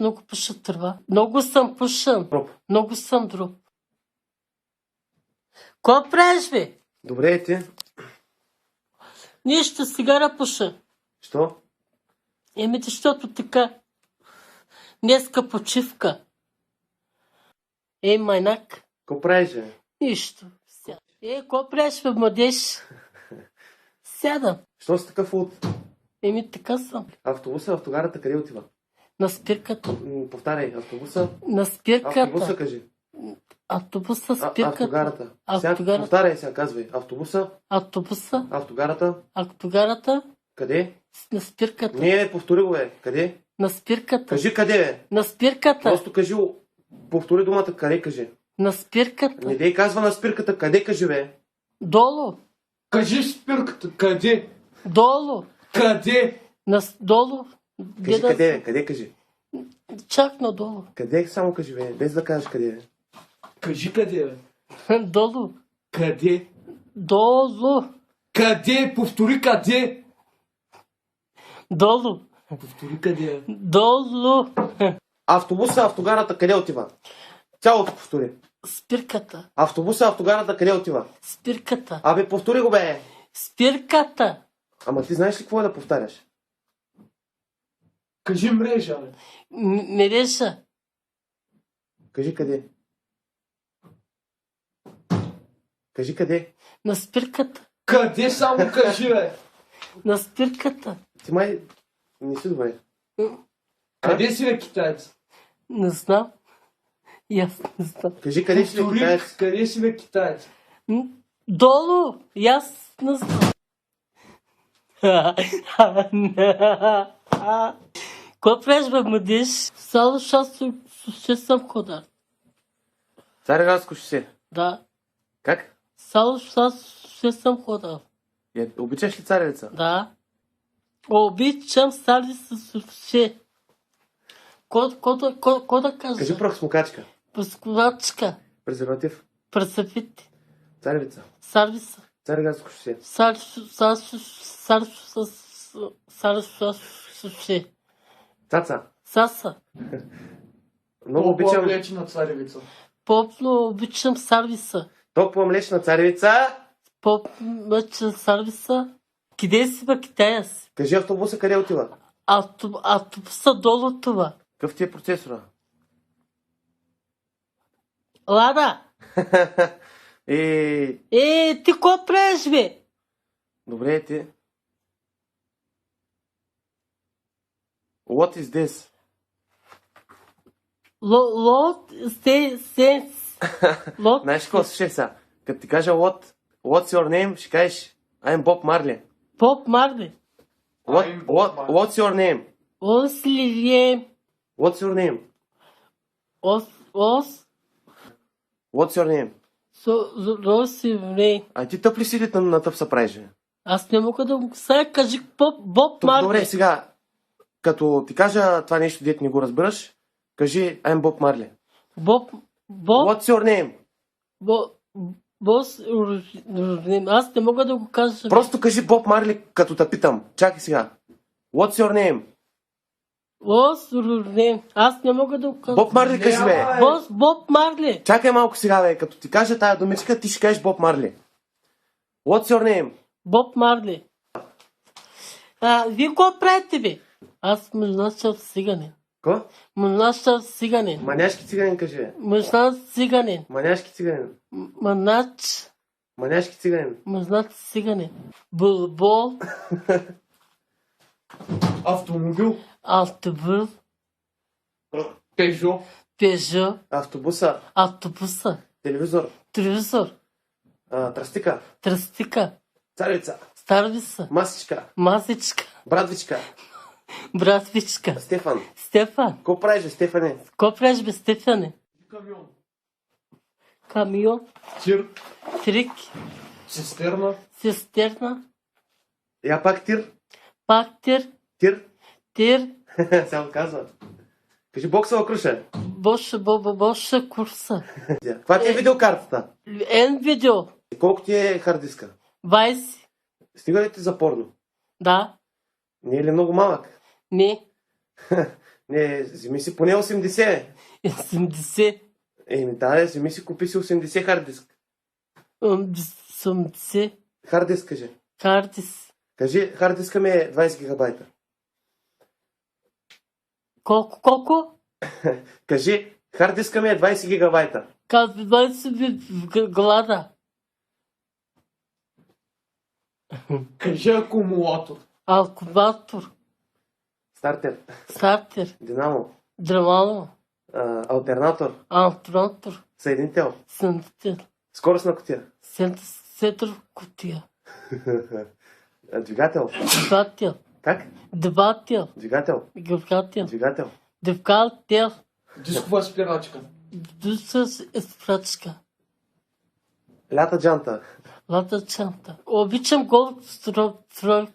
Аз много пуша тръва. Много съм пушен. Дроп. Много съм дроп. Ко правиш, бе? Добре е ти. Нищо, сигара пуша. Що? Еми, защото така. Днеска почивка. Ей, майнак. Ко правиш, бе? Нищо. Ко правиш, бе, младеж? Сядам. Що си такъв от Еми, така съм. автобуса, автогарата къде отива? На спирката. Повтаряй, автобуса. На спирката. Автобуса кажи. Автобуса, спирката. Автогарата. Сега Автогарата. повтаряй сега, казвай. Автобуса, Автобуса. автогарата. Автогарата. Къде? На спирката. Не, повтори го, бе. Къде? На спирката. Кажи къде, бе. На спирката. Просто кажи, повтори думата къде, кажи. На спирката. Не дей казва на спирката, къде кажи, бе. Долу. Кажи спирката, къде? Долу. Къде? Долу. Кажи къде, бе. Къде кажи. Чак надолу. Къде само кажи, бе. Без да кажеш къде, бе. Кажи къде, бе. Долу. Къде? Долу. Къде? Повтори къде? Долу. Повтори къде, бе. Долу. Автобуса, автогарата къде отива? Цялото повтори. Спирката. Автобуса, автогарата къде отива? Спирката. Абе, повтори го, бе. Спирката. Ама ти знаеш ли какво е да повтаряш? Кажи мрежа, бе. Мережа. Кажи къде. Кажи къде. На спирката. Къде само кажи, бе. На спирката. Ти май не си добре. Къде си, бе, китаец? Не знам. И аз не знам. Кажи къде си, бе, Повтори, китаец. къде си, бе, китаец? Долу. И аз не знам. Какво правиш, бе, младеж? Само ще съм ходар. Цареградско шосе. Да. Как? Само ще съм ходар. Обичаш ли царевица? Да. Обичам сали с ще. Ко да кажа? Кажи прахосмокачка. Прескувачка. Презерватив. Пресъфит. Царевица. Сервиса. Цареградско шосе. Ще. Цаца. Саса. Много обичам По-облечена царевица. Попно обичам сервиса. топла млечна царевица. Попно сервиса. Къде си, бе, китая си? Кажи автобуса къде отива? Автобуса долу това. Какъв ти е процесора? Лада. Ти ко правиш, бе? Добре е ти. What is this? Лот, Лот. Знаеш какво слушай сега? Като ти кажа what's your name, ще кажеш I'm Bob Marley. Поп Марли. What's your name? Осливие. What's your name? What's your name? Росивре. А ти тъп ли си или на тъп се правиш, бе? Аз не мога да го... Сега кажи Боб Добре, Марли. сега, като ти кажа това нещо, дете не го разбираш, кажи I'm Bob Marley. Боб... What's your name? Бос... Аз не мога да го кажа. Просто кажи Боб Марли, като те питам. Чакай сега. What's your name? Аз не мога да го кажа. Боб Марли кажи, бе. Боб Марли. Чакай малко сега, бе. Като ти кажа тая думичка, ти ще кажеш Боб Марли. What's your name? Боб Марли. Вие какво правите, бе? Аз мъжнащав циганин. Ко? Мъжнащав циганин. Маняшки циганин кажи, бе. Мъжнащ циганин. Маняшки циганин. Маняшки циганин. Мъжнащ циганин. Булбол. Автомобил. Автобус. Пежо. Пежо. Автобуса. Автобуса. Телевизор. Телевизор. Тръстика. Тръстика. Царевица. Старвиса. Масичка. Масичка. Братвичка. Братвичка. Стефан. Стефан. Ко правиш, бе, Стефане? Ко правиш, бе, Стефане? Камион. Камион. Тир. Трик. Цистерна. Цистерна. Я пак тир. Пактир. Тир. Тир. Сега го казва. Кажи боксова круша. Боша курса. Каква ти е видеокартата? Видео. Колко ти е хард диска? 20. Стига ли ти за порно? Да. Не е ли много малък? Не. Не, вземи си поне 80. 70. Еми да, вземи си, купи си 80 хард диск. 80. Хард диск, кажи. Картис. Кажи, хард диска ми е 20 гигабайта. Колко? Кажи, хард диска ми е 20 гигабайта. Казвай си в глада. Кажи акумулатор. Алкубатор. Стартер, Стартер. динамо, Драмално. алтернатор, Антронатор. съединител, Синтетел. скоростна кутия, Сетър кутия. двигател. Двигател. Как? Двигател. Двигател, Двигател. двигател. Двигател. Дискова спирачка. Дуса спрачка. Лята джанта. Лата чанта. Обичам гол стройка.